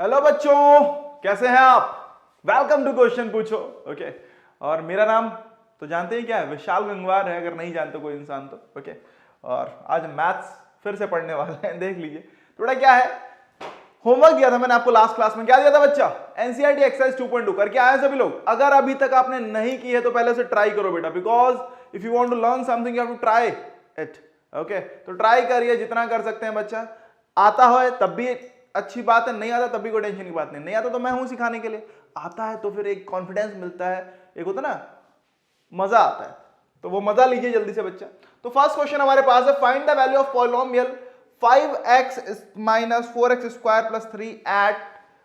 Hello बच्चों, कैसे हैं आप? वेलकम टू क्वेश्चन पूछो। ओके, और मेरा नाम तो जानते ही क्या है, विशाल गंगवार है, अगर नहीं जानते कोई इंसान तो। ओके, और आज मैथ्स फिर से पढ़ने वाले हैं। देख लीजिए थोड़ा क्या है, होमवर्क दिया था मैंने आपको लास्ट क्लास में। क्या दिया था बच्चा? एनसीईआरटी एक्सरसाइज 2.2 करके आए सभी लोग। अगर अभी तक आपने नहीं की है तो पहले से ट्राई करो बेटा, because if you want to learn something you have to try it. Okay, तो ट्राई करिए जितना कर सकते हैं बच्चा। आता हो तब भी अच्छी बात है, नहीं आता तब भी कोई टेंशन की बात नहीं। नहीं आता तो मैं हूं सिखाने के लिए, आता है तो फिर एक कॉन्फिडेंस मिलता है, एक होता ना मजा आता है, तो वो मजा लीजिए जल्दी से बच्चा। तो फर्स्ट क्वेश्चन हमारे पास है, find the value of polynomial 5x minus 4x square plus 3 at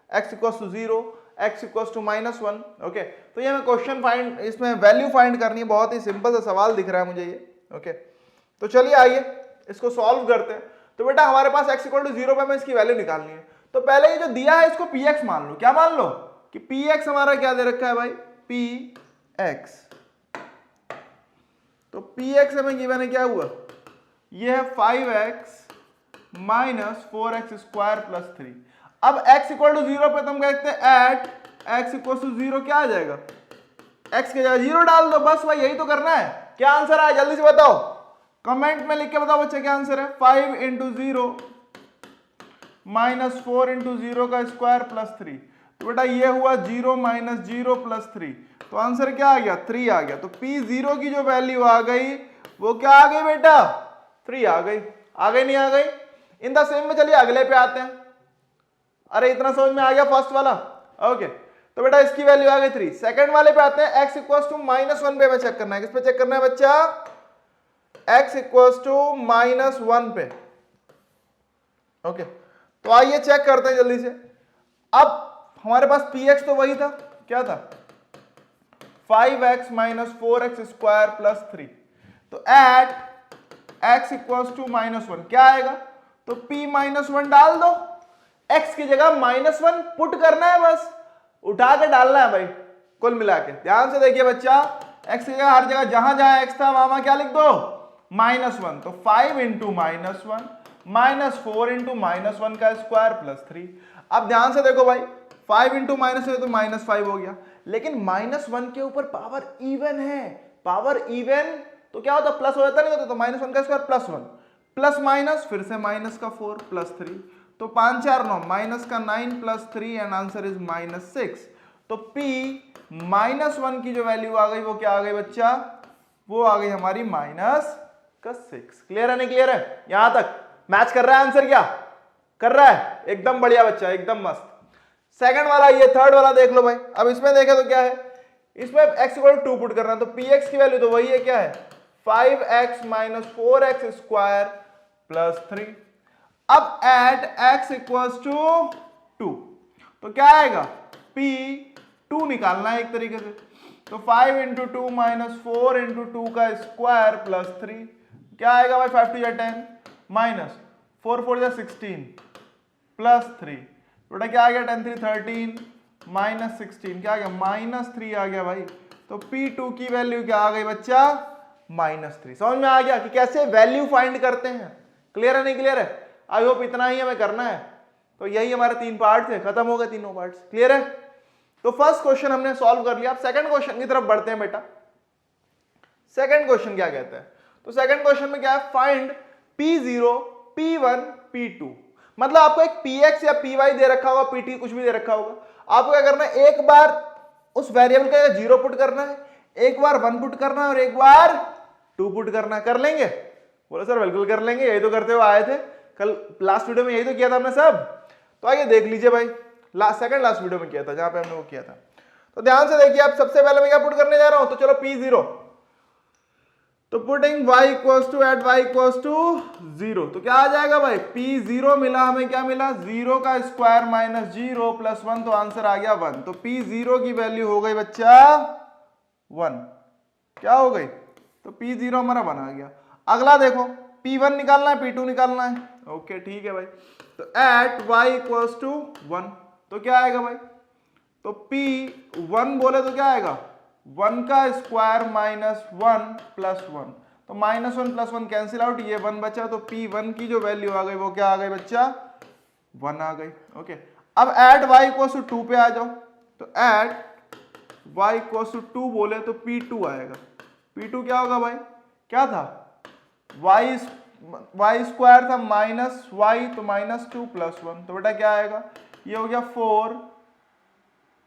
x equals to 0, x equals to minus 1। Okay, तो ये हमें क्वेश्चन फाइंड, इसमें वैल्यू फाइंड करनी है। बहुत ही सिंपल सा सवाल दिख रहा है मुझे ये। ओके, तो चलिए आइए इसको सॉल्व करते हैं। तो बेटा हमारे पास x इक्वल टू 0 पे हमें इसकी वैल्यू निकालनी है। तो पहले ये जो दिया है इसको px मान लो। क्या मान लो? कि px हमारा क्या दे रखा है भाई? px। तो px हमें गिवन है, क्या हुआ? ये है 5x minus 4x square plus 3। अब x इक्वल टू 0 पे तुम कहते हैं एट x इक्वल टू 0 क्या आ जाएगा? x के जगह 0 डाल दो, बस भाई यही तो करना है। क्या आंसर आया जल्दी से बताओ, कमेंट में लिख के बताओ बच्चे क्या आंसर है। 5 इंटू 0 माइनस 4 इंटू 0 का स्क्वायर प्लस 3। तो बेटा ये हुआ 0 माइनस 0 प्लस 3, तो आंसर क्या आ गया? 3 आ गया। तो p0 की जो वैल्यू आ गई वो क्या आ गई बेटा? 3 आ गई। आ गई नहीं आ गई? इन द सेम में चलिए अगले पे आते हैं। अरे इतना समझ में आ गया फर्स्ट वाला? ओके, तो बेटा इसकी वैल्यू आ गई 3। सेकंड वाले पे आते हैं, x इक्वल्स टू माइनस 1 पे हमें चेक करना है। किस पे चेक करना है बच्चा? x इक्वल्स टू माइनस 1 पे। ओके, तो आइए चेक करते हैं जल्दी से। अब हमारे पास px तो वही था, क्या था? 5x minus 4x square plus 3। तो at x equals to minus 1 क्या आएगा? तो p माइनस 1 डाल दो, x की जगह माइनस 1 पुट करना है, बस उठा के डालना है भाई कुल मिला के। ध्यान से देखिए बच्चा, x की जगह हर जगह जहां जहां x था वहां क्या लिख दो? माइनस 1। तो 5 into minus 1 minus 4 into minus 1 का स्क्वायर प्लस 3। अब ध्यान से देखो भाई, 5 इंटू माइनस तो माइनस 5 हो गया, लेकिन माइनस 1 के ऊपर पावर इवन है। पावर इवन तो क्या होता? प्लस हो जाता नहीं होता? तो माइनस 1 का स्क्वायर प्लस 1 प्लस माइनस फिर से माइनस का 4 प्लस 3, तो 5 4 9 माइनस का 9 plus 3 and answer is minus 6। तो p माइनस 1 की जो वैल्यू आ गई वो क्या आ गई बच्चा? वो आ गई हमारी माइनस का 6। क्लियर है नहीं क्लियर है? यहां तक मैच कर रहा है आंसर? क्या कर रहा है? एकदम बढ़िया बच्चा, एकदम मस्त। सेकंड वाला, ये थर्ड वाला देख लो भाई। अब इसमें देखें तो क्या है, इसमें x इक्वल टू 2 पुट करना है। तो px की वैल्यू तो वही है, क्या है? 5x minus 4x square plus 3। अब एट x इक्वल्स टू 2 तो क्या आएगा? p2 निकालना है एक तरीके से। तो 5 इंटू 2 माइनस 4 इंटू 2 का स्क्वायर प्लस 3 क्या आएगा भाई? 5 2 या 10 माइनस 4 4 या 16 प्लस 3। बेटा क्या आ गया? 10 3 13 माइनस 16 क्या आ गया? माइनस 3 आ गया भाई। तो p2 की वैल्यू क्या आ गई बच्चा? माइनस 3। समझ में आ गया कि कैसे वैल्यू फाइंड करते हैं? क्लियर है नहीं क्लियर है? आई होप इतना ही हमें करना है। तो यही हमारे 3 पार्ट थे, खत्म हो गए तीनों पार्ट्स। क्लियर है? तो फर्स्ट क्वेश्चन हमने सॉल्व कर लिया। अब सेकंड क्वेश्चन की तरफ बढ़ते हैं बेटा। सेकंड क्वेश्चन क्या कहता है? तो सेकंड क्वेश्चन में क्या है? Find p0 p1 p2। मतलब आपको एक px या py दे रखा होगा, pt कुछ भी दे रखा होगा। आपको क्या करना है? एक बार उस वेरिएबल का 0 पुट करना है, एक बार 1 पुट करना है और एक बार 2 पुट करना है। कर लेंगे? बोलो सर बिल्कुल कर लेंगे, यही तो करते हुए आए थे कल लास्ट वीडियो में, यही तो किया था हमने सब। तो आइए देख लीजिए भाई, सेकंड लास्ट वीडियो में किया था जहां पे हमने वो किया था। तो ध्यान से देखिए, आप सबसे पहले मैं क्या पुट करने जा रहा हूं? तो चलो p0, तो putting y equals to at y equals to 0 तो क्या आ जाएगा भाई? p0 मिला हमें, क्या मिला? 0 का स्क्वायर माइनस 0 प्लस 1, तो आंसर आ गया 1। तो p0 की वैल्यू हो गई बच्चा 1। क्या हो गई? तो p0 हमारा 1 आ गया। अगला देखो, p1 निकालना है, p2 निकालना है। ओके ठीक है भाई। तो एट y इक्वल्स टू 1 तो क्या आएगा भाई? तो p1 बोले तो क्या आएगा? 1 का स्क्वायर माइनस 1 प्लस 1, तो माइनस 1 प्लस 1 कैंसिल आउट, ये 1 बचा। तो p1 की जो वैल्यू आ गई वो क्या आ गई बच्चा? 1 आ गई। ओके, अब एट वाई इक्वल्स टू 2 पे आ जाओ, तो एट वाई इक्वल्स टू 2 बोले तो P2 आएगा। P2 क्या होगा भाई, क्या था, वाई स्क्वायर था माइनस वाई, तो -2 + 1, तो बेटा क्या आएगा, ये हो गया 4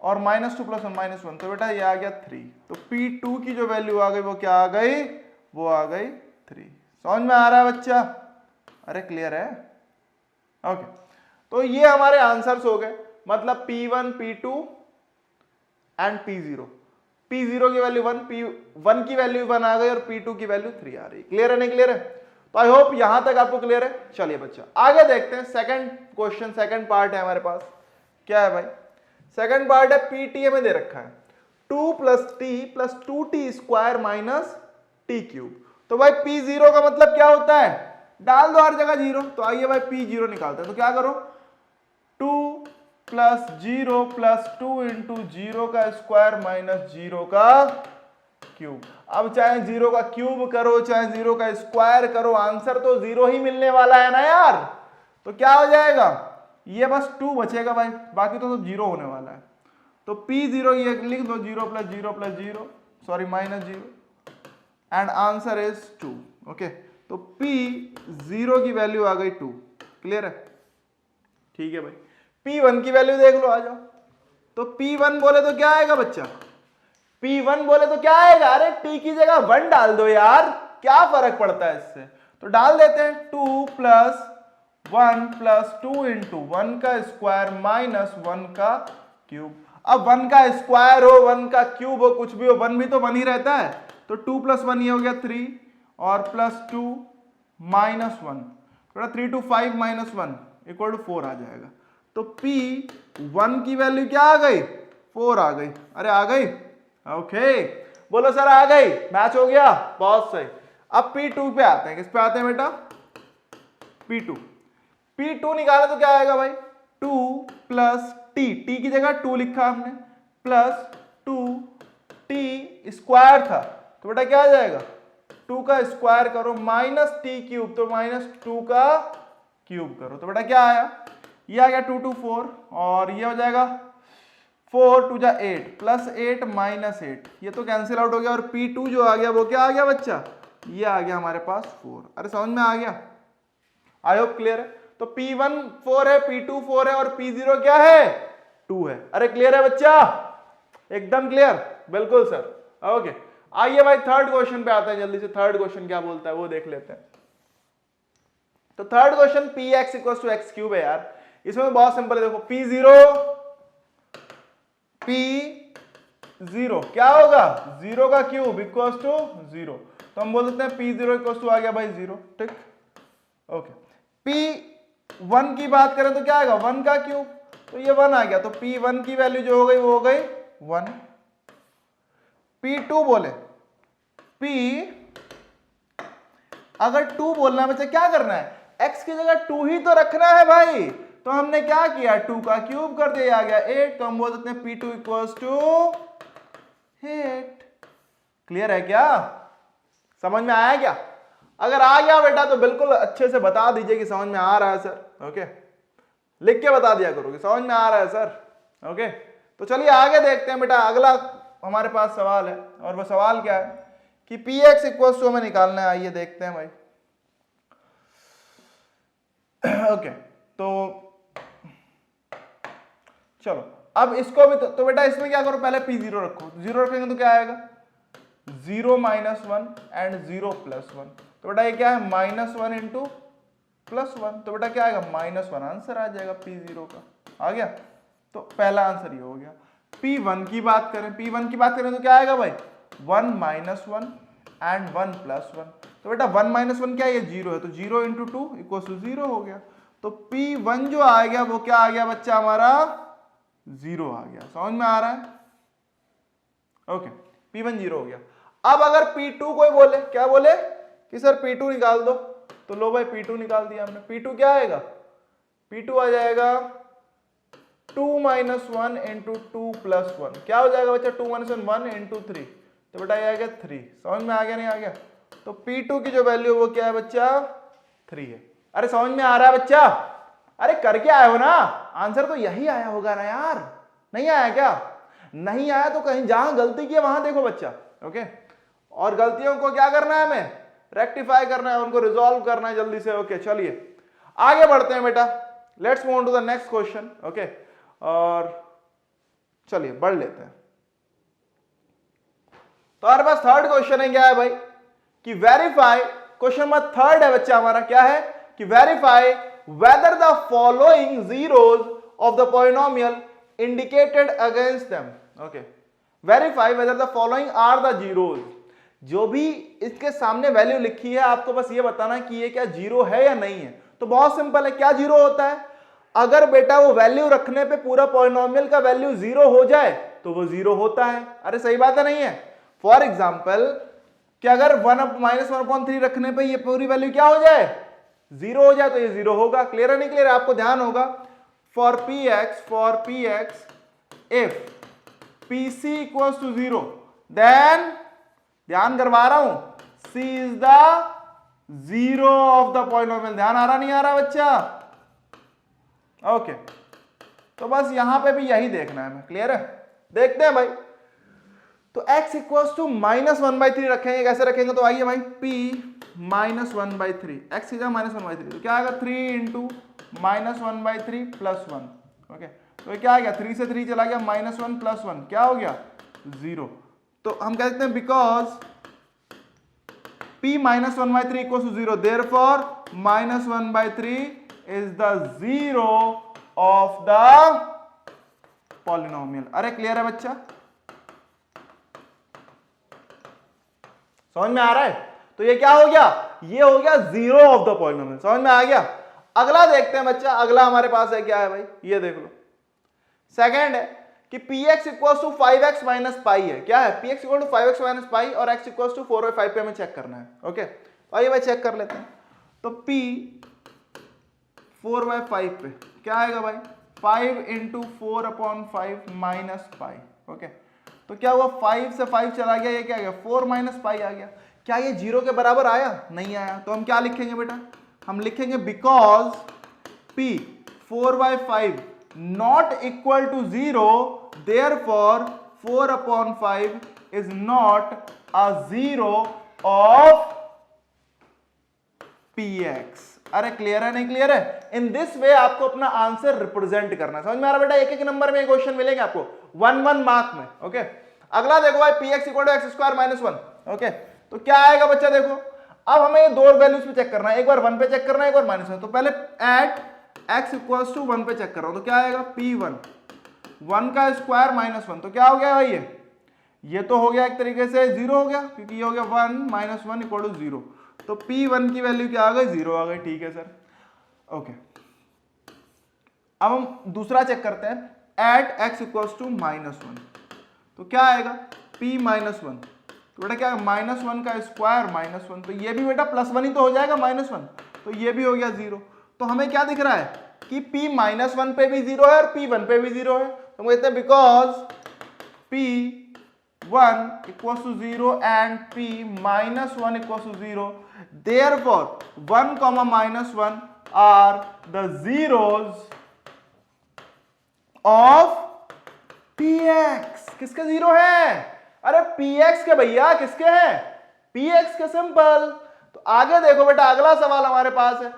और -2 + 1 -1, तो बेटा ये आ गया 3। तो P2 की जो वैल्यू आ गई वो क्या आ गई, वो आ गई 3। समझ में आ रहा है बच्चा, अरे क्लियर है, ओके। तो ये हमारे आंसर्स हो गए, मतलब P1 P2 and P0। P0 की वैल्यू 1, P1 की वैल्यू 1 आ गई और P2 की वैल्यू 3 आ रही। क्लियर है नहीं क्लियर है, तो आई होप यहां तक आपको क्लियर है। चलिए बच्चा आगे देखते हैं, सेकंड क्वेश्चन, सेकंड पार्ट है हमारे पास। क्या है भाई, सेकंड पार्ट है, PTA में दे रखा है 2 + t + 2t² - t³। तो भाई P0 का मतलब क्या होता है, डाल दो हर जगह 0। तो आइए भाई P0 निकालते हैं, तो क्या करो, 2 + 0 + 2 × 0 का स्क्वायर - 0 का क्यूब। अब चाहे 0 का क्यूब करो चाहे 0 का स्क्वायर करो, आंसर तो 0 ही मिलने वाला है ना यार। तो क्या हो जाएगा, ये बस 2 बचेगा भाई, बाकी तो सब 0 होने वाला है। तो P0 ये लिख दो, 0 + 0 + 0 sorry -0 and answer is 2। Okay, तो P0 की वैल्यू आ गई 2। क्लियर है, ठीक है भाई। P1 की वैल्यू देख लो, आ जाओ। तो P1 बोले तो क्या आएगा बच्चा, P1 बोले तो क्या आएगा, अरे T की जगह 1 डाल दो यार, क्या फर्क पड़ता है इससे, तो डाल देते हैं 2 + 1 + 2 × 1 का स्क्वायर - 1 का क्यूब। अब 1 का स्क्वायर हो 1 का क्यूब हो कुछ भी हो, 1 भी तो 1 ही रहता है। तो 2 + 1 ये हो गया 3 और +2 -1, 3 × 5 -1 = 4 आ जाएगा। तो P1 की वैल्यू क्या आ गई, 4 आ गई। अरे आ गई, ओके बोलो सर आ गई, मैच हो गया, बहुत सही। अब P2 पे आते हैं, किस पे आते हैं बेटा, P2 निकाले तो क्या आएगा भाई, 2 + t की जगह 2 लिखा हमने, +2t² था, तो बेटा क्या आ जाएगा, 2 का स्क्वायर करो -t³, तो -2 का क्यूब करो, तो बेटा क्या आया, ये आ गया 2 2 4 और ये हो जाएगा 4 2 जा 8 +8 -8, ये तो कैंसिल आउट हो गया और P2 जो आ गया वो क्या आ गया बच्चा, ये आ गया हमारे पास 4। अरे समझ में आ गया, आई होप क्लियर है। तो P1 4 है, P2 4 है और P0 क्या है, 2 है। अरे क्लियर है बच्चा, एकदम क्लियर, बिल्कुल सर, ओके। आइए भाई थर्ड क्वेश्चन पे आते हैं, जल्दी से थर्ड क्वेश्चन क्या बोलता है वो देख लेते हैं। तो थर्ड क्वेश्चन Px = x³ है यार, इसमें बहुत सिंपल है, देखो P0 क्या होगा, 0 का क्यूब = 0, तो हम बोल सकते हैं P0 = आ गया भाई 0, ठीक, ओके। P1 की बात करें तो क्या आएगा, 1 का क्यूब, तो ये 1 आ गया, तो P1 की वैल्यू जो हो गई वो हो गई 1। P2 बोले, अगर 2 बोलना है बच्चा क्या करना है, x की जगह 2 ही तो रखना है भाई, तो हमने क्या किया, 2 का क्यूब कर दिया, आ गया 8, तो हम बोल सकते हैं P2 = 8। क्लियर है क्या, समझ में आया क्या, अगर आ गया बेटा तो बिल्कुल अच्छे से बता दीजिए कि समझ में आ रहा है सर, ओके, लिख के बता दिया करो कि समझ में आ रहा है सर, ओके। तो चलिए आगे देखते हैं बेटा, अगला हमारे पास सवाल है, और वो सवाल क्या है कि Px = हमें निकालना है, आइए देखते हैं भाई, ओके। तो चलो अब इसको भी तो बेटा इसमें क्या करो, पहले P0 रखो, 0 रखेंगे तो क्या आएगा, 0 - 1 एंड 0 + 1, तो बेटा ये क्या है, -1 × +1, तो बेटा क्या आएगा, -1 आंसर आ जाएगा P0 का, आ गया। तो पहला आंसर ये हो गया। P1 की बात करें तो क्या आएगा भाई, 1 - 1 एंड 1 + 1, तो बेटा 1 - 1 क्या है, ये 0 है, तो 0 × 2 = 0 हो गया। तो P1 जो आ गया वो क्या आ गया बच्चा हमारा, 0 आ गया, समझ में आ रहा है, ओके। P1 0 हो गया। अब अगर P2 कोई बोले, क्या बोले कि सर P2 निकाल दो, तो लो भाई P2 निकाल दिया हमने। P2 क्या आएगा, P2 आ जाएगा 2 - 1 × 2 + 1, क्या हो जाएगा बच्चा, 2 - 1 1 × 3, तो बेटा ये आ गया 3। समझ में आ गया नहीं आ गया, तो P2 की जो वैल्यू वो क्या है बच्चा, 3 है। अरे समझ में आ रहा है बच्चा, अरे करके आए हो ना, आंसर तो यही आया होगा ना यार, नहीं आया क्या? नहीं आया तो कहीं जहां गलती की है वहां देखो बच्चा, ओके। और गलतियों को क्या करना है, हमें रेक्टिफाई करना है, उनको रिजॉल्व करना है जल्दी से, ओके। चलिए आगे बढ़ते हैं बेटा, let's move on to the next question, okay. और चलिए बढ़ लेते हैं। तो हमारे पास थर्ड क्वेश्चन है, क्या है भाई कि वेरीफाई, क्वेश्चन नंबर थर्ड है बच्चा हमारा, क्या है कि verify whether the following zeros of the polynomial indicated against them, okay, verify whether the following are the zeros, जो भी इसके सामने वैल्यू लिखी है आपको बस ये बताना कि ये क्या जीरो है या नहीं है। तो बहुत सिंपल है, क्या जीरो होता है, अगर बेटा वो वैल्यू रखने पे पूरा पॉलिनोमियल का वैल्यू जीरो हो जाए तो वो जीरो होता है। अरे सही बात है, नहीं है? फॉर एग्जाम्पल कि अगर -1/3 रखने पे ये पूरी वैल्यू क्या हो जाए, जीरो हो जाए तो ये जीरो होगा। क्लियर है नहीं क्लियर? आपको ध्यान होगा for P X if P C equals to zero then, ध्यान करवा रहा हूं, C is the zero of the polynomial. ध्यान आ रहा नहीं आ रहा बच्चा? ओके, तो बस यहां पे भी यही देखना है हमें। क्लियर है? देखते हैं भाई। तो x इक्वल्स टू -1/3 रखेंगे, कैसे रखेंगे? तो आइए भाई, p -1/3, x की जगह -1/3, तो क्या आएगा 3 इंटू -1/3 प्लस 1, ओके। तो क्या आ गया, 3 से 3 चला गया, -1 प्लस 1 क्या हो गया, 0। तो हम कह सकते हैं because p -1/3 equals to 0, therefore -1/3 is the zero of the polynomial. अरे क्लियर है बच्चा? समझ में आ रहा है? तो ये क्या हो गया, ये हो गया जीरो ऑफ द पॉलिनोमियल। समझ में आ गया? अगला देखते हैं बच्चा, अगला हमारे पास है, क्या है भाई, ये देख लो। सेकंड है कि px equals to 5x minus pi है। क्या है, px equal to 5x minus pi और x इक्वल्स टू 4/5 पे हमें चेक करना है, ओके। आइए भाई चेक कर लेते हैं। तो p 4/5 पे क्या आएगा भाई, 5 इंटू 4/5 माइनस पाई, ओके। तो क्या हुआ, 5 से 5 चला गया, ये क्या आ गया, 4 माइनस पाई आ गया। क्या ये जीरो के बराबर आया? नहीं आया। तो हम क्या लिखेंगे बेटा, हम लिखेंगे because p 4/5 not equal to 0, therefore 4/5 is not a zero of px। अरे क्लियर है नहीं क्लियर है? इन दिस वे आपको अपना आंसर रिप्रेजेंट करना। समझ में आ रहा बेटा? एक एक नंबर में क्वेश्चन मिलेंगे आपको 1-1 मार्क में, ओके। अगला देखो भाई, px equal to x² minus 1, okay. तो क्या आएगा बच्चा, देखो अब हमें ये दो वैल्यूज पे चेक करना है, एक बार 1 पे चेक करना है, एक बार -1। तो पहले एट x इक्वल्स टू 1 पे चेक कर रहा हूं, तो क्या आएगा, p1 1 का स्क्वायर -1। तो क्या हो गया भाई, ये तो हो गया एक तरीके से 0 हो गया, क्योंकि ये हो गया 1 - 1 इक्वल टू 0। तो p1 की वैल्यू क्या आ गई, 0 आ गई। ठीक है सर, ओके। अब हम दूसरा चेक करते हैं, एट x इक्वल्स टू -1। तो क्या आएगा, p -1। तो बेटा क्या, -1 का स्क्वायर -1, तो ये भी बेटा +1 ही तो हो जाएगा, -1। तो ये भी हो गया 0। तो हमें क्या दिख रहा है कि p -1 पे भी 0 है और p1 पे भी 0 है। तो हम कहते हैं because p1 equals to 0 and p -1 equals to 0, therefore 1, -1 are the zeros of px। किसके 0 है? अरे px के भैया, किसके हैं, px के, सिंपल। तो आगे देखो बेटा, अगला सवाल हमारे पास है,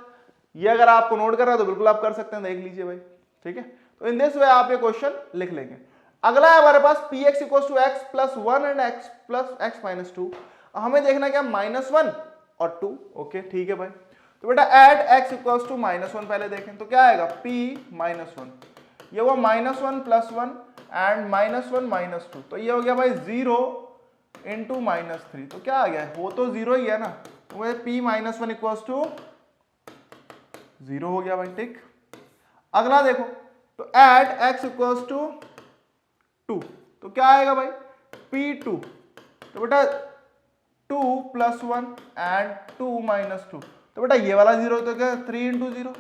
ये अगर आपको नोट करना है तो बिल्कुल आप कर सकते हैं, देख लीजिए भाई, ठीक है। तो इन दिस वे आप ये क्वेश्चन लिख लेंगे। अगला है हमारे पास px equals to x+1 and x plus x -2। हमें देखना क्या, -1 और 2, ओके ठीक है भाई। तो बेटा एट x इक्वल्स टू -1 पहले देखें, तो क्या आएगा, p -1, ये हुआ -1 + 1 एंड -1 - 2। तो ये हो गया भाई 0 इंटू -3। तो क्या आ गया, वो तो 0 ही है ना, तो वह p -1 इक्वल्स टू 0 हो गया भाई, ठीक। अगला देखो, तो एट x इक्वल्स टू 2, तो क्या आएगा भाई, p2। तो बेटा 2 + 1 एंड 2 - 2। तो बेटा ये वाला 0 तो क्या, 3 इंटू 0,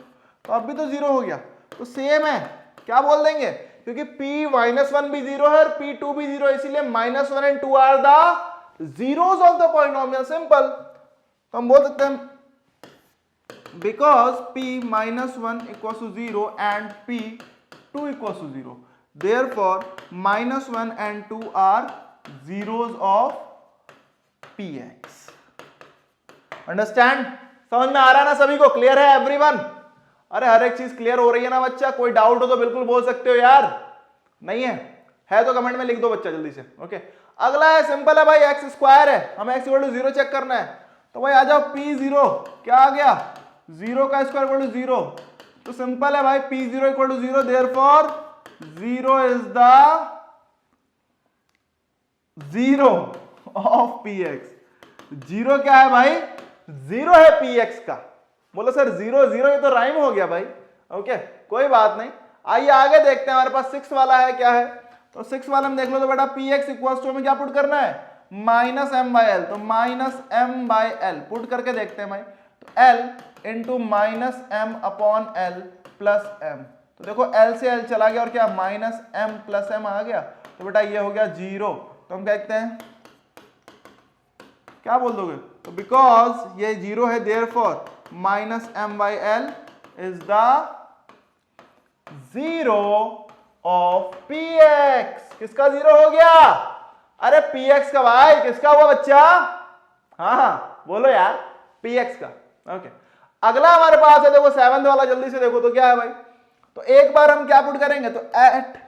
तो अब भी तो 0 हो गया। तो सेम है, क्या बोल देंगे, क्योंकि p -1 भी 0 है और p2 भी 0 है, इसीलिए -1 and 2 are the zeros of the polynomial, simple. तो हम बोल सकते हैं because p minus 1 equals to 0 and p 2 equals to 0, therefore minus 1 and 2 are zeros of px. Understand? समझ में आ रहा है ना सभी को? क्लियर है एवरीवन? अरे हर एक चीज क्लियर हो रही है ना बच्चा? कोई डाउट हो तो बिल्कुल बोल सकते हो यार, नहीं है तो कमेंट में लिख दो बच्चा जल्दी से। ओके, अगला है सिंपल है भाई, एक्स स्क्वायर है, हमें एक्स इक्वल टू 0 चेक करना है। तो भाई आ जाओ, पी 0 क्या आ गया, 0 का स्क्वायर इक्वल टू 0, तो सिंपल है भाई, p 0 equal to 0, therefore 0 is the 0 of p x. 0 क्या है भाई, 0 है पी एक्स का। बोलो सर 0 0, ये तो राइम हो गया भाई। ओके कोई बात नहीं, आइए आगे देखते हैं। हमारे पास 6 वाला है, क्या है, तो 6 वाला में देख लो तो बेटा पी एक्स इक्वल्स टू हमें क्या पुट करना है, माइनस एम बाई एल, तो minus m by l put करके देखते हैं भाई। तो l into minus m upon l plus m, तो देखो एल से एल चला गया और क्या माइनस एम प्लस एम आ गया, तो बेटा ये हो गया 0। तो हम कहते हैं, क्या बोल दोगे, तो बिकॉज ये 0 है, therefore minus m by l is the 0 of p x. किसका 0 हो गया, अरे पी एक्स का भाई, किसका हुआ बच्चा, हाँ बोलो यार, पी एक्स का। ओके अगला हमारे पास है, देखो 7 वाला, जल्दी से देखो तो क्या है भाई, तो एक बार हम क्या पुट करेंगे, तो at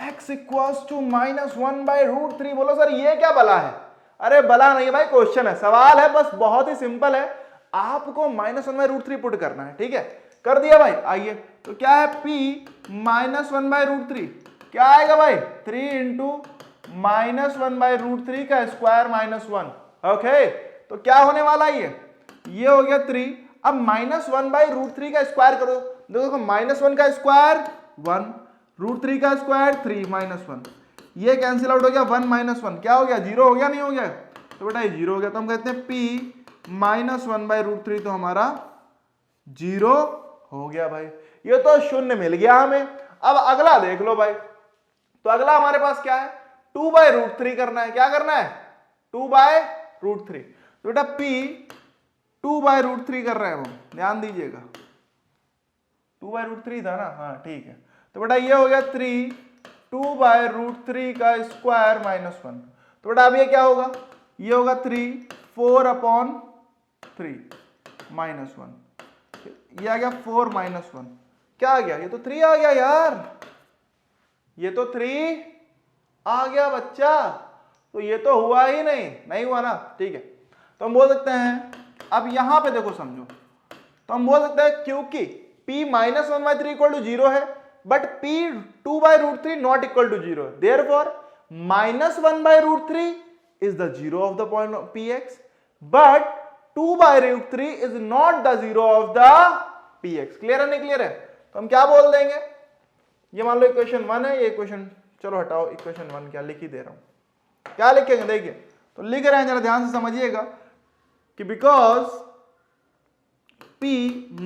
x equals to minus 1 by root 3। बोलो सर ये क्या बला है, अरे बला नहीं है भाई, क्वेश्चन है, सवाल है, बस बहुत ही सिंपल है, आपको माइनस 1 बाई रूट 3 पुट करना है। ठीक है, कर दिया भाई। आइए तो क्या है, p माइनस 1 बाई रूट 3 क्या आएगा भाई, 3 इंटू माइनस 1 बाई रूट 3 का स्क्वायर माइनस 1। ओके तो क्या होने वाला है, ये हो गया 3। अब माइनस 1 बाई रूट 3 का स्क्वायर करो, देखो माइनस 1 का स्क्वायर 1, रूट 3 का स्क्वायर 3 माइनस 1, ये कैंसिल आउट हो गया, 1 माइनस 1 क्या हो गया, 0 हो गया, नहीं हो गया, तो बेटा ये 0 हो गया। तो हम कहते हैं p माइनस 1 बाई रूट 3, तो हमारा 0 हो गया भाई, ये तो शून्य मिल गया हमें। अब अगला देख लो भाई, तो अगला हमारे पास क्या है, 2 बाई रूट 3 करना है, क्या करना है, 2 बाई रूट 3, तो बेटा p 2 बाई रूट 3 कर रहे हैं, वो ध्यान दीजिएगा, 2 बाई रूट 3 था ना, हाँ ठीक है, तो बेटा ये हो गया 3 2 बाई रूट 3 का स्क्वायर माइनस 1, तो बेटा अब ये क्या होगा, ये होगा 3 4 अपॉन 3 माइनस 1, ये आ गया 4 माइनस 1, क्या आ गया, ये तो 3 आ गया यार, ये तो 3 आ गया बच्चा, तो ये तो हुआ ही नहीं हुआ ना। ठीक है, तो हम बोल सकते हैं, अब यहां पे देखो समझो, तो हम बोल सकते हैं क्योंकि p minus 1 by 3 equal to 0 है, but p 2 by root 3 not equal to 0, therefore minus 1 by root 3 is the 0 of the point of px, but 2 by root 3 is not the 0 of the px। Clear है नहीं clear है, तो हम क्या बोल देंगे, ये मान लो इक्वेशन 1 है, ये इक्वेशन, चलो हटाओ इक्वेशन 1, क्या लिख ही दे रहा हूं, क्या लिखेंगे देखिए, तो लिख रहे हैं, जरा ध्यान से समझिएगा कि because p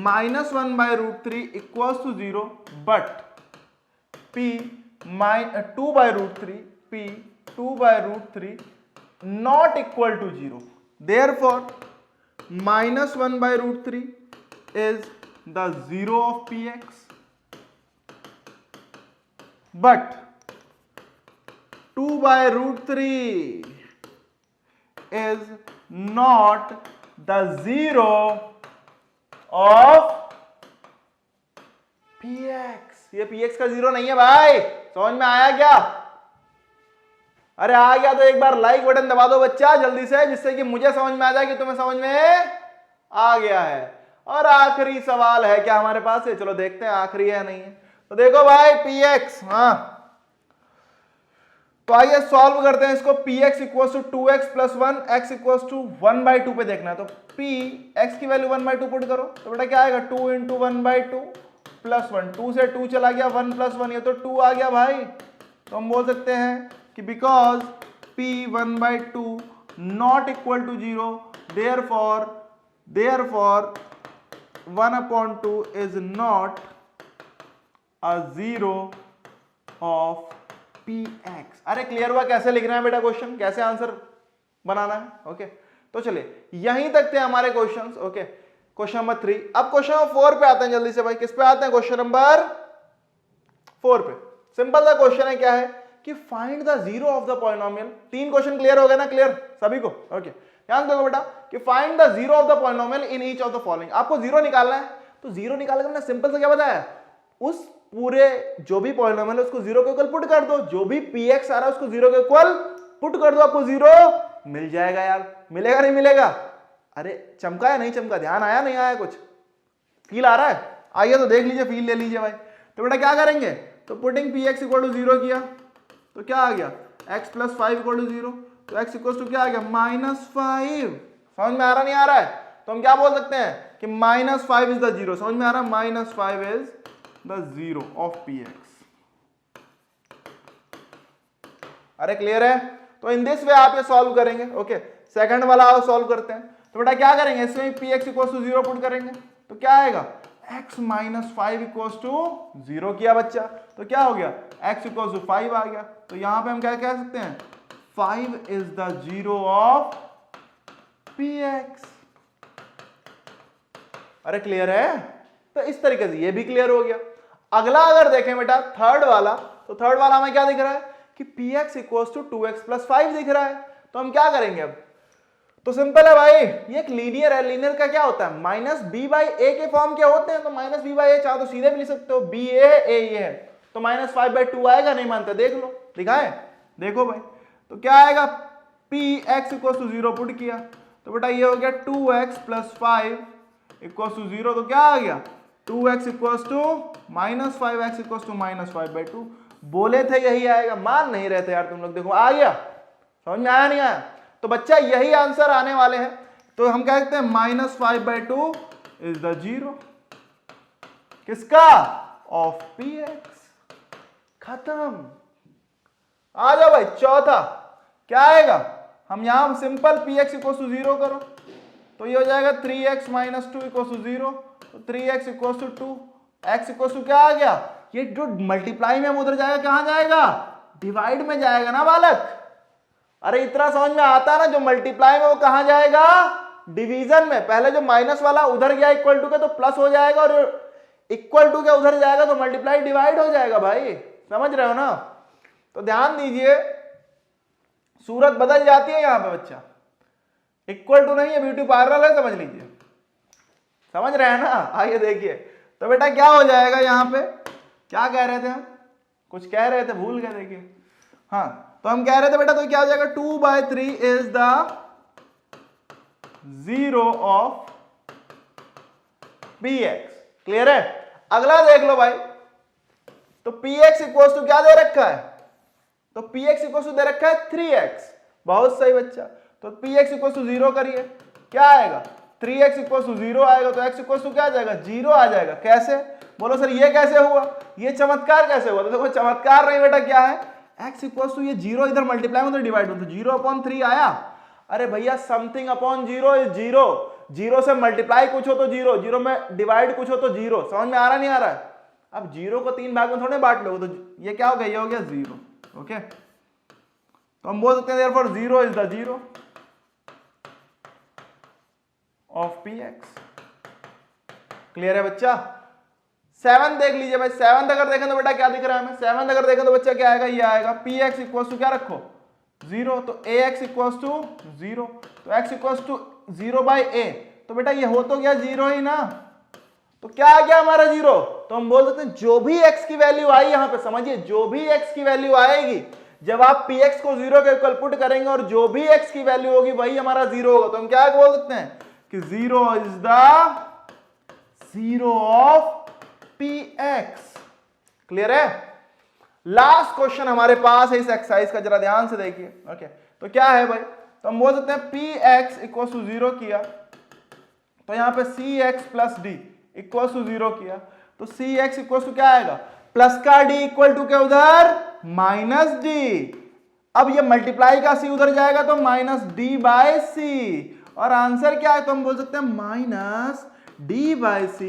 minus 1 by root 3 equals to 0, but p 2 by root 3 p 2 by root 3 not equal to 0, therefore minus 1 by root 3 is the 0 of px, but 2 by root 3 is not the 0 of px। ये px का 0 नहीं है भाई, समझ में आया क्या, अरे आ गया तो एक बार लाइक बटन दबा दो बच्चा जल्दी से, जिससे कि मुझे समझ में आ जाए कि तुम्हें समझ में आ गया है। और आखिरी सवाल है क्या हमारे पास है, चलो देखते हैं आखिरी है नहीं है, तो देखो भाई px, हाँ तो आइए सॉल्व करते हैं इसको। px equals to 2x plus 1, x equals to 1 by 2 पे देखना है, तो p x की वैल्यू 1 बाई 2 पुट करो, तो बेटा क्या आएगा, 2 इंटू 1 बाई 2 प्लस 1, 2 से 2 चला गया, 1 प्लस 1, ये तो 2 आ गया भाई। तो हम बोल सकते हैं कि because p 1 by 2 not equal to 0, therefore 1 upon 2 is not a 0 of px। अरे क्लियर हुआ कैसे लिखना है बेटा क्वेश्चन, कैसे आंसर बनाना है। ओके तो चलिए यहीं तक थे हमारे क्वेश्चंस। Okay question number 3। अब क्वेश्चन नंबर 4 पे आते हैं जल्दी से भाई। किस पे आते हैं? क्वेश्चन नंबर 4 पे। सिंपल सा क्वेश्चन है, क्या है कि find the zero of the polynomial. 3 question clear हो गए ना? क्लियर सभी को? ओके, ध्यान दो बेटा कि find the zero of the polynomial in each of the following. आपको जीरो निकालना है, तो जीरो निकालने का मैंने सिंपल सा क्या बताया, उस पूरे जो भी पॉलिनोमियल है उसको जीरो के इक्वल पुट कर दो, जो भी px आ रहा है उसको जीरो के इक्वल पुट कर दो, आपको जीरो मिल जाएगा। यार मिलेगा नहीं मिलेगा? अरे चमका या नहीं चमका? ध्यान आया नहीं आया? कुछ फील आ रहा है? आइए तो देख लीजिए, फील ले लीजिए भाई। तो बेटा क्या करेंगे, तो putting px equal to zero किया तो क्या आ गया, x plus 5 equal to zero, तो x इक्वल टू क्या आ गया, -5। समझ में आ रहा नहीं आ रहा है? तो हम क्या बोल सकते हैं कि -5 इज द जीरो। समझ में आ रहा है? -5 is the zero of px। अरे क्लियर है? तो इन दिस वे आप ये सॉल्व करेंगे। ओके, सेकंड वाला आप सॉल्व करते हैं। तो बेटा क्या करेंगे, इसमें px equal to zero put करेंगे तो क्या आएगा, x minus 5 equal to zero किया बच्चा, तो क्या हो गया, x इक्वल टू 5 आ गया। तो यहां पे हम क्या कह सकते हैं, 5 is the zero of px। अरे क्लियर है? तो इस तरीके से ये भी क्लियर हो गया। अगला अगर देखें बेटा थर्ड वाला, तो थर्ड वाला हमें क्या दिख रहा है कि px equal to 2x plus 5 दिख रहा है। तो हम क्या करेंगे अब, तो सिंपल है भाई, ये एक लीनियर है। लीनियर का क्या होता है, माइनस बी बाई ए के फॉर्म क्या होते हैं, तो माइनस बी बाई ए चाहो तो सीधे भी लिख सकते हो, बी ए है ए ये है, तो -5/2 आएगा। नहीं मानते देख लो, दिखाए देखो भाई। तो क्या आएगा, px equal to zero put किया तो बेटा ये हो गया 2x plus 5 equal to zero, तो क्या आ गया 2x equal to -5x equal to -5/2। बोले थे यही आएगा, मान नहीं रहे थे यार तुम लोग, देखो आ गया। समझ में आया नहीं आया? तो बच्चा यही आंसर आने वाले हैं। तो हम कह सकते हैं -5/2 इज द जीरो किसका, ऑफ px। खत्म। आ जाओ भाई चौथा, क्या आएगा, हम यहां simple px equal to zero करो तो ये हो जाएगा 3x minus 2 equal to zero, तो 3x equal to 2, x equal to क्या आ गया, ये जो मल्टीप्लाई में हम उधर जाएगा कहां जाएगा, डिवाइड में जाएगा ना बालक। अरे इतना समझ में आता है ना, जो मल्टीप्लाई में वो कहां जाएगा, डिवीजन में। पहले जो माइनस वाला उधर गया इक्वल टू के तो प्लस हो जाएगा, और इक्वल टू के उधर जाएगा तो मल्टीप्लाई डिवाइड हो जाएगा भाई। समझ रहे हो ना? तो ध्यान दीजिए, सूरत बदल जाती है यहां पे बच्चा, इक्वल टू नहीं है, ब्यूटी पार्लर है, समझ लीजिए। समझ रहे हैं ना? आइए देखिए, तो बेटा क्या हो जाएगा, यहां पे क्या कह रहे थे हम, कुछ कह रहे थे भूल गए, देखिए। हाँ तो हम कह रहे थे बेटा, तो क्या हो जाएगा 2/3 is the zero of px। Clear है? अगला देख लो भाई, तो px इक्वल टू क्या दे रखा है, तो px इक्वल टू दे रखा है 3x। बहुत सही बच्चा, तो px इक्वल टू जीरो करिए, क्या आएगा 3x इक्वल टू जीरो आएगा, तो x इक्वल टू क्या आ जाएगा, जीरो आ जाएगा। कैसे, बोलो सर ये कैसे हुआ, ये चमत्कार कैसे हुआ? तो देखो चमत्कार नहीं बेटा, क्या है, x इक्वल टू ये जीरो इधर मल्टीप्लाई में तो डिवाइड में, तो 0/3 आया। अरे भैया something upon zero is zero, zero से मल्टीप्लाई कुछ हो तो जीरो, जीरो में डिवाइड कुछ हो तो जीरो। समझ में आ रहा नहीं आ रहा है? अब जीरो को 3 भाग में थोड़े बांट लो, तो ये क्या हो गया, ये हो गया जीरो। ओके, तो हम बोल सकते हैं therefore zero is the zero of px। Clear है बच्चा? 7 देख लीजिए भाई, 7 अगर देखें तो बेटा क्या दिख रहा है हमें, 7 अगर देखें तो बच्चा क्या आएगा, ये आएगा px इक्वल टू क्या रखो, जीरो, तो ax इक्वल टू जीरो, तो x इक्वल टू 0/a, तो बेटा ये हो तो गया जीरो ही ना, तो क्या आ गया हमारा जीरो। तो हम बोल सकते हैं जो भी x की वैल्यू आई, यहां पे समझिए, जो भी x की वैल्यू आएगी, जब आप px को जीरो के इक्वल पुट करेंगे और जो भी x की वैल्यू होगी वही हमारा जीरो होगा, तो हम क्या बोल सकते हैं कि zero is the zero of px। Clear है? लास्ट क्वेश्चन हमारे पास है इस एक्सरसाइज का, जरा ध्यान से देखिए। ओके, तो क्या है भाई, तो हम बोल सकते हैं px इक्वल टू जीरो किया, तो यहां पे cx plus d equal to zero किया, तो cx इक्वल टू क्या आएगा, प्लस का d इक्वल टू क्या उधर, माइनस d। अब ये मल्टीप्लाई का c उधर जाएगा तो माइनस d/c, और आंसर क्या है, तो हम बोल सकते हैं minus d/c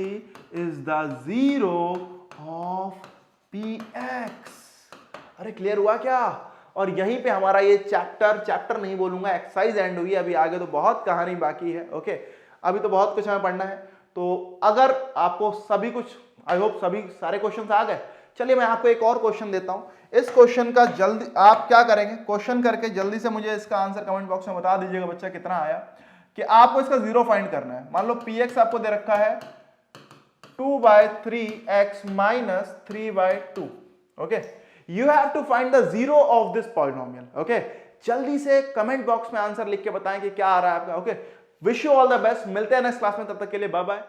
is the zero of px। अरे क्लियर हुआ क्या? और यहीं पे हमारा ये चैप्टर नहीं बोलूंगा, एक्सरसाइज एंड हुई। अभी आगे तो बहुत कहानी बाकी है। ओके, अभी तो बहुत कुछ हमें पढ़ना है। तो अगर आपको सभी कुछ, आई होप सभी सारे क्वेश्चन आ गए। चलिए मैं आपको एक और क्वेश्चन देता हूं। इस क्वेश्चन का जल्दी आप क्या करेंगे, क्वेश्चन करके जल्दी से मुझे इसका आंसर कमेंट बॉक्स में बता दीजिएगा बच्चा कितना आया। कि आपको इसका जीरो फाइंड करना है। मान लो px आपको दे रखा है 2/3x minus 3/2, okay. You have to find the zero of this polynomial, okay. जल्दी से कमेंट बॉक्स में आंसर लिख के बताएं कि क्या आ रहा है आपका, okay. Wish you all the best, मिलते हैं नेक्स्ट क्लास में, तब तक के लिए बाय बाय।